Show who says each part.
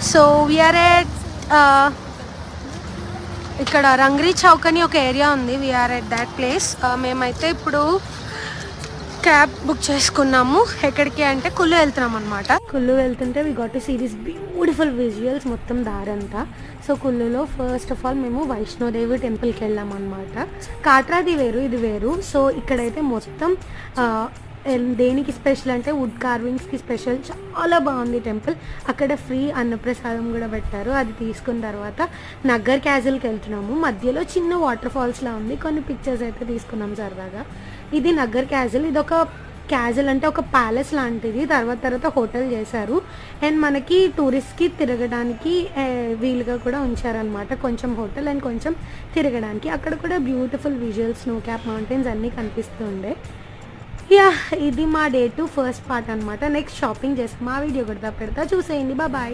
Speaker 1: So we are at ఇక్కడ రంగ్రీ చౌక్ అని ఒక ఏరియా ఉంది. We're at that place. మేమైతే ఇప్పుడు క్యాబ్ బుక్ చేసుకున్నాము. ఎక్కడికి అంటే కుల్లు వెళ్తున్నాం అనమాట. కుల్లు వెళ్తుంటే we got to see this beautiful visuals మొత్తం దారంతా. సో కుల్లులో ఫస్ట్ ఆఫ్ ఆల్ మేము వైష్ణోదేవి టెంపుల్కి వెళ్ళాం అనమాట. కాట్రాది వేరు, ఇది వేరు. సో ఇక్కడైతే మొత్తం దేనికి స్పెషల్ అంటే వుడ్ కార్వింగ్స్కి స్పెషల్. చాలా బాగుంది టెంపుల్. అక్కడ ఫ్రీ అన్నప్రసాదం కూడా పెట్టారు. అది తీసుకున్న తర్వాత నగ్గర్ క్యాజిల్కి వెళ్తున్నాము. మధ్యలో చిన్న వాటర్ ఫాల్స్లా ఉంది. కొన్ని పిక్చర్స్ అయితే తీసుకున్నాం సరదాగా. ఇది నగ్గర్ క్యాజిల్. ఇది ఒక క్యాజిల్ అంటే ఒక ప్యాలెస్ లాంటిది. తర్వాత హోటల్ చేశారు. అండ్ మనకి టూరిస్ట్కి తిరగడానికి వీలుగా కూడా ఉంచారనమాట. కొంచెం హోటల్ అండ్ కొంచెం తిరగడానికి. అక్కడ కూడా beautiful visuals, snow cap mountains అన్నీ కనిపిస్తూ ఉండే. యా, ఇది మా డే 2 ఫస్ట్ పార్ట్ అనమాట. నెక్స్ట్ షాపింగ్ చేస్తాం. మా వీడియో కూడా పెడతా, చూసేయండి. బాయ్.